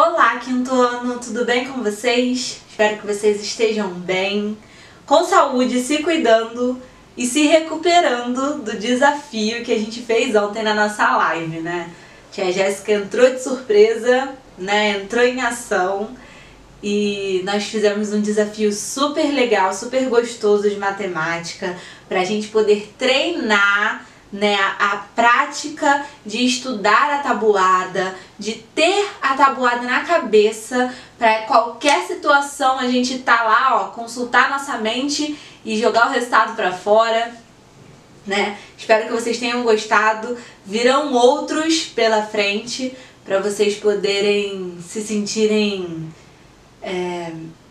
Olá, quinto ano, tudo bem com vocês? Espero que vocês estejam bem, com saúde, se cuidando e se recuperando do desafio que a gente fez ontem na nossa live, né? Tia Jéssica entrou de surpresa, né? Entrou em ação e nós fizemos um desafio super legal, super gostoso de matemática pra gente poder treinar, né, a prática de estudar a tabuada, de ter a tabuada na cabeça para qualquer situação a gente tá lá, ó, consultar nossa mente e jogar o resultado para fora, né? Espero que vocês tenham gostado. Virão outros pela frente para vocês poderem se sentirem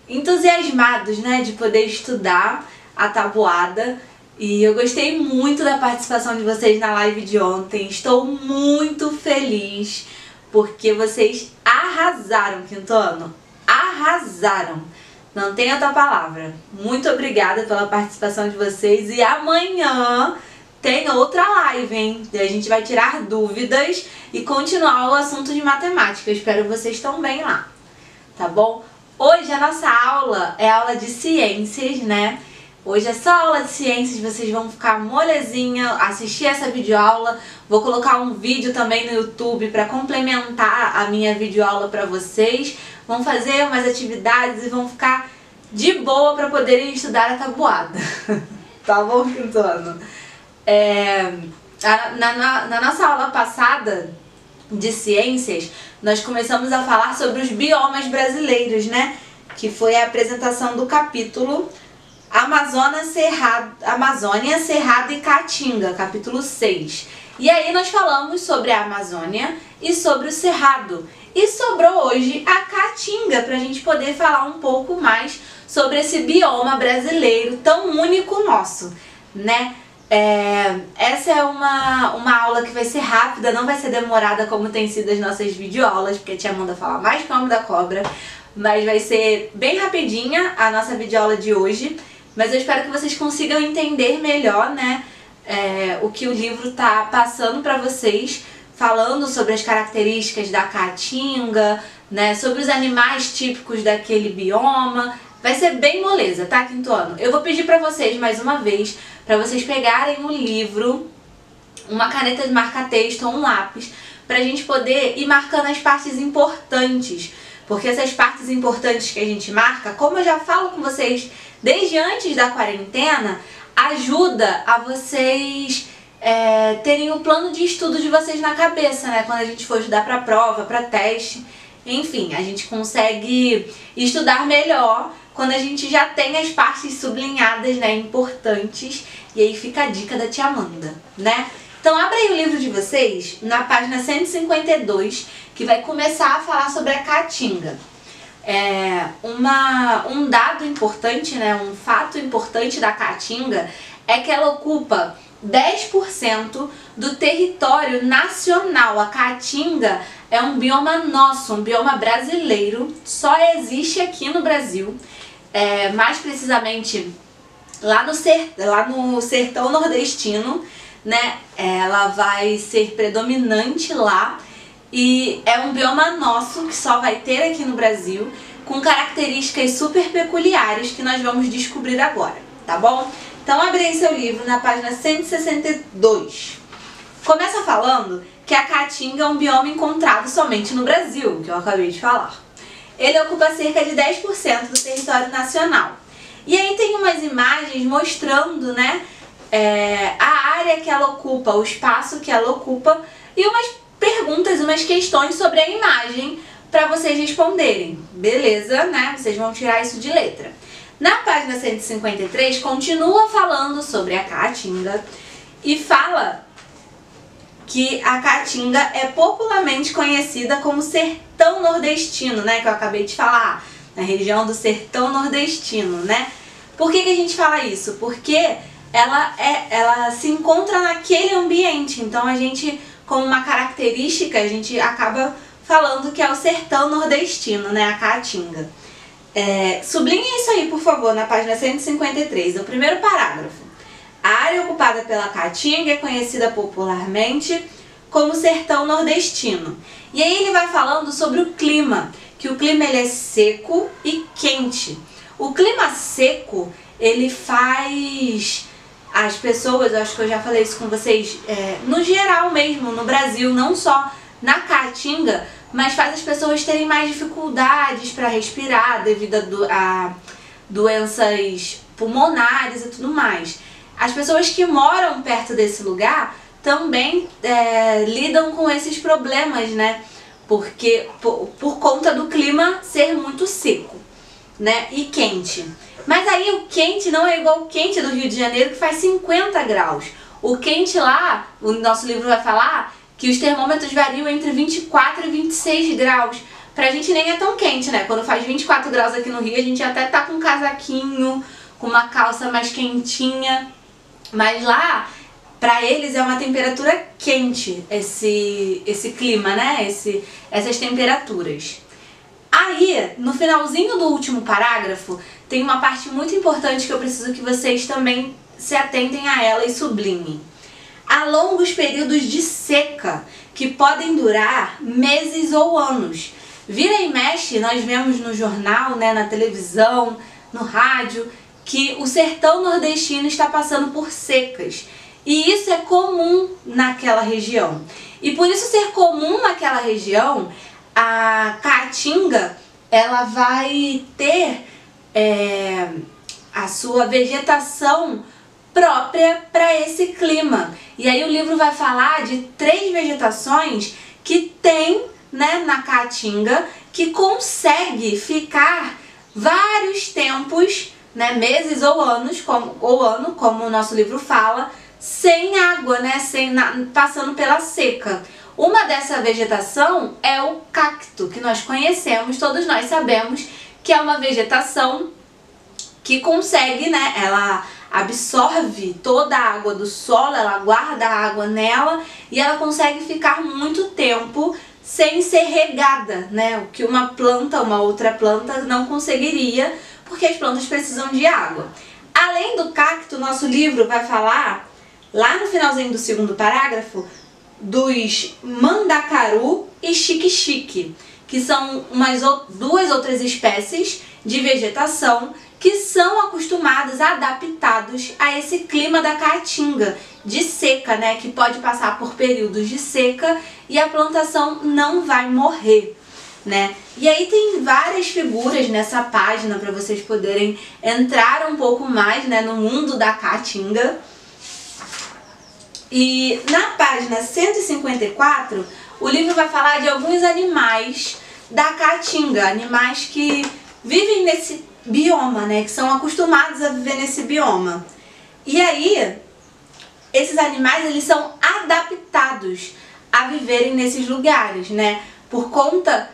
entusiasmados, né, de poder estudar a tabuada. E eu gostei muito da participação de vocês na live de ontem. Estou muito feliz porque vocês arrasaram, quinto ano. Arrasaram. Não tem outra palavra. Muito obrigada pela participação de vocês. E amanhã tem outra live, hein? A gente vai tirar dúvidas e continuar o assunto de matemática. Eu espero vocês também lá. Tá bom? Hoje a nossa aula é aula de ciências, né? Hoje é só aula de ciências, vocês vão ficar molezinha, assistir essa videoaula. Vou colocar um vídeo também no YouTube para complementar a minha videoaula para vocês. Vão fazer umas atividades e vão ficar de boa para poderem estudar a tabuada. Tá bom, quinto ano? Na nossa aula passada de ciências, nós começamos a falar sobre os biomas brasileiros, né? Que foi a apresentação do capítulo Amazônia, Cerrado e Caatinga, capítulo 6. E aí nós falamos sobre a Amazônia e sobre o Cerrado. E sobrou hoje a Caatinga, para a gente poder falar um pouco mais sobre esse bioma brasileiro tão único nosso, né? Essa é uma aula que vai ser rápida, não vai ser demorada como tem sido as nossas videoaulas, porque a tia Amanda fala mais que o homem da cobra. Mas vai ser bem rapidinha a nossa videoaula de hoje. Mas eu espero que vocês consigam entender melhor, né, o que o livro tá passando para vocês, falando sobre as características da Caatinga, né, sobre os animais típicos daquele bioma. Vai ser bem moleza, tá, quinto ano? Eu vou pedir para vocês, mais uma vez, para vocês pegarem um livro, uma caneta de marca-texto ou um lápis, pra gente poder ir marcando as partes importantes. Porque essas partes importantes que a gente marca, como eu já falo com vocês desde antes da quarentena, ajuda a vocês terem o plano de estudo de vocês na cabeça, né? Quando a gente for estudar para prova, para teste, enfim, a gente consegue estudar melhor quando a gente já tem as partes sublinhadas, né, importantes. E aí fica a dica da tia Amanda, né? Então abre aí o livro de vocês na página 152, que vai começar a falar sobre a Caatinga. Um dado importante, né, um fato importante da Caatinga é que ela ocupa 10% do território nacional. A Caatinga é um bioma nosso, um bioma brasileiro, só existe aqui no Brasil, mais precisamente lá no sertão nordestino, né? Ela vai ser predominante lá. E é um bioma nosso que só vai ter aqui no Brasil, com características super peculiares que nós vamos descobrir agora, tá bom? Então abre aí seu livro na página 162. Começa falando que a Caatinga é um bioma encontrado somente no Brasil, que eu acabei de falar. Ele ocupa cerca de 10% do território nacional. E aí tem umas imagens mostrando, né, a área que ela ocupa, o espaço que ela ocupa e umas perguntas, umas questões sobre a imagem para vocês responderem. Beleza, né? Vocês vão tirar isso de letra. Na página 153 continua falando sobre a Caatinga e fala que a Caatinga é popularmente conhecida como sertão nordestino, né? Que eu acabei de falar, na região do sertão nordestino, né? Por que a gente fala isso? Porque ela se encontra naquele ambiente, então a gente, como uma característica, a gente acaba falando que é o sertão nordestino, né, a Caatinga. Sublinhe isso aí, por favor, na página 153, no primeiro parágrafo. A área ocupada pela Caatinga é conhecida popularmente como sertão nordestino. E aí ele vai falando sobre o clima, que o clima ele é seco e quente. O clima seco, ele faz as pessoas, eu acho que eu já falei isso com vocês, no geral mesmo, no Brasil, não só na Caatinga, mas faz as pessoas terem mais dificuldades para respirar devido a doenças pulmonares e tudo mais. As pessoas que moram perto desse lugar também lidam com esses problemas, né? Porque por conta do clima ser muito seco, né? E quente. Mas aí o quente não é igual o quente do Rio de Janeiro, que faz 50 graus. O quente lá, o nosso livro vai falar que os termômetros variam entre 24 e 26 graus. Pra gente nem é tão quente, né? Quando faz 24 graus aqui no Rio, a gente até tá com um casaquinho, com uma calça mais quentinha. Mas lá, pra eles é uma temperatura quente, esse clima, né? Essas temperaturas. Aí, no finalzinho do último parágrafo, tem uma parte muito importante que eu preciso que vocês também se atentem a ela e sublinhem. Há longos períodos de seca, que podem durar meses ou anos. Vira e mexe, nós vemos no jornal, né, na televisão, no rádio, que o sertão nordestino está passando por secas. E isso é comum naquela região. E por isso ser comum naquela região, a Caatinga, ela vai ter a sua vegetação própria para esse clima. E aí o livro vai falar de 3 vegetações que tem, né, na Caatinga, que consegue ficar vários tempos, né, meses ou anos, como o nosso livro fala, sem água, né, passando pela seca. Uma dessa vegetação é o cacto, que nós conhecemos, todos nós sabemos que é uma vegetação que consegue, né, ela absorve toda a água do solo, ela guarda a água nela e ela consegue ficar muito tempo sem ser regada, né, o que uma outra planta não conseguiria, porque as plantas precisam de água. Além do cacto, nosso livro vai falar, lá no finalzinho do 2º parágrafo, dos mandacaru e xique-xique, que são 2 outras espécies de vegetação que são acostumados, adaptados a esse clima da Caatinga, de seca, né, que pode passar por períodos de seca e a plantação não vai morrer, né? E aí tem várias figuras nessa página para vocês poderem entrar um pouco mais, né, no mundo da Caatinga. E na página 154, o livro vai falar de alguns animais da Caatinga, animais que vivem nesse bioma, né, que são acostumados a viver nesse bioma. E aí, esses animais, eles são adaptados a viverem nesses lugares, né, por conta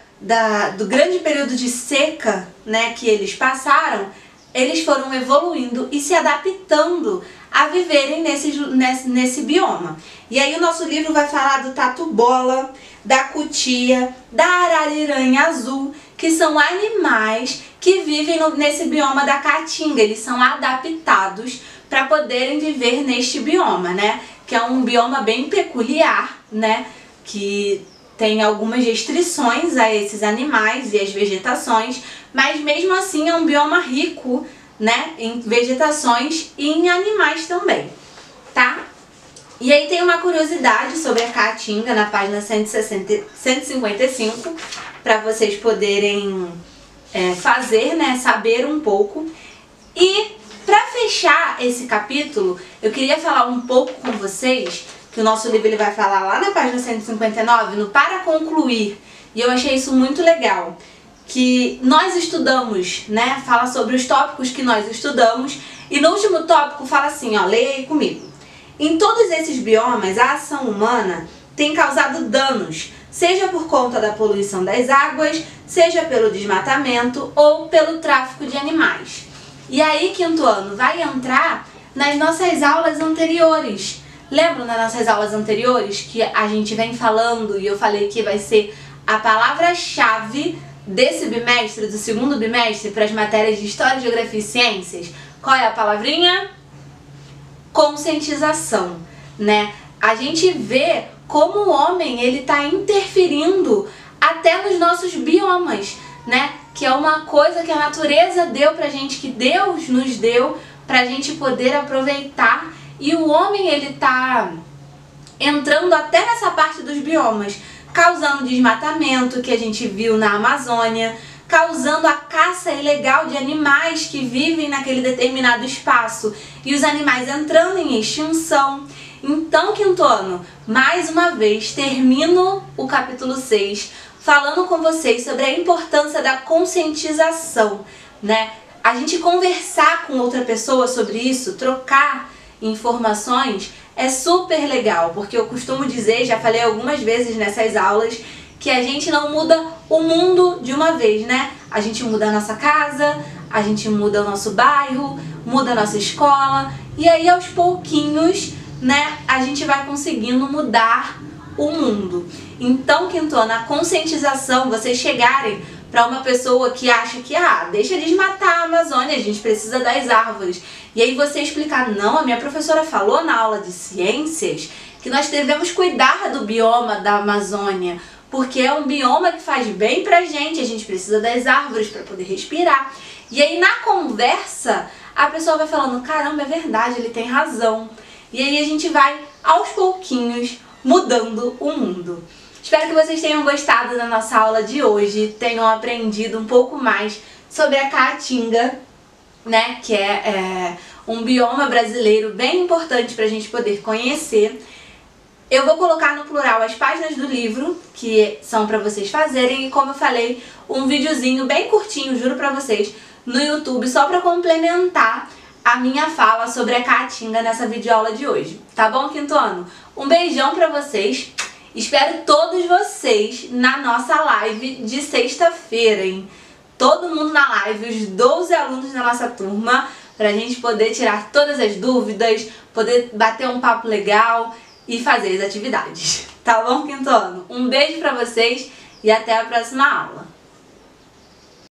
do grande período de seca, né, que eles passaram, eles foram evoluindo e se adaptando a viverem nesse bioma. E aí o nosso livro vai falar do tatu-bola, da cutia, da arariranha azul, que são animais que vivem nesse bioma da Caatinga. Eles são adaptados para poderem viver neste bioma, né? Que é um bioma bem peculiar, né? Que tem algumas restrições a esses animais e as vegetações, mas mesmo assim é um bioma rico, né, em vegetações e em animais também, tá? E aí tem uma curiosidade sobre a Caatinga na página 155, para vocês poderem fazer, né, saber um pouco. E para fechar esse capítulo, eu queria falar um pouco com vocês, que o nosso livro ele vai falar lá na página 159, no Para Concluir, e eu achei isso muito legal, que nós estudamos, né, fala sobre os tópicos que nós estudamos, e no último tópico fala assim, ó, leia aí comigo. Em todos esses biomas, a ação humana tem causado danos, seja por conta da poluição das águas, seja pelo desmatamento ou pelo tráfico de animais. E aí, 5º ano, vai entrar nas nossas aulas anteriores. Lembram das nossas aulas anteriores que a gente vem falando e eu falei que vai ser a palavra-chave desse bimestre, do 2º bimestre, para as matérias de História, Geografia e Ciências? Qual é a palavrinha? Conscientização, né? A gente vê como o homem ele está interferindo até nos nossos biomas, né? Que é uma coisa que a natureza deu pra gente, que Deus nos deu pra gente poder aproveitar. E o homem, ele tá entrando até nessa parte dos biomas, causando desmatamento, que a gente viu na Amazônia, causando a caça ilegal de animais que vivem naquele determinado espaço e os animais entrando em extinção. Então, quinto ano, mais uma vez termino o capítulo 6 falando com vocês sobre a importância da conscientização, né? A gente conversar com outra pessoa sobre isso, trocar informações, é super legal, porque eu costumo dizer, já falei algumas vezes nessas aulas, que a gente não muda o mundo de uma vez, né? A gente muda a nossa casa, a gente muda o nosso bairro, muda a nossa escola, e aí aos pouquinhos, né, a gente vai conseguindo mudar o mundo. Então, quinto ano, a conscientização, vocês chegarem para uma pessoa que acha que, deixa de desmatar a Amazônia, a gente precisa das árvores. E aí você explicar, não, a minha professora falou na aula de ciências que nós devemos cuidar do bioma da Amazônia, porque é um bioma que faz bem pra gente, a gente precisa das árvores para poder respirar. E aí na conversa, a pessoa vai falando, caramba, é verdade, ele tem razão. E aí a gente vai, aos pouquinhos, mudando o mundo. Espero que vocês tenham gostado da nossa aula de hoje, tenham aprendido um pouco mais sobre a caatinga, né, que é um bioma brasileiro bem importante para a gente poder conhecer. Eu vou colocar no plural as páginas do livro, que são para vocês fazerem, e como eu falei, um videozinho bem curtinho, juro para vocês, no YouTube, só para complementar a minha fala sobre a caatinga nessa videoaula de hoje. Tá bom, quinto ano? Um beijão para vocês. Espero todos vocês na nossa live de sexta-feira, hein? Todo mundo na live, os 12 alunos da nossa turma, pra gente poder tirar todas as dúvidas, poder bater um papo legal e fazer as atividades. Tá bom, quinto ano? Um beijo pra vocês e até a próxima aula.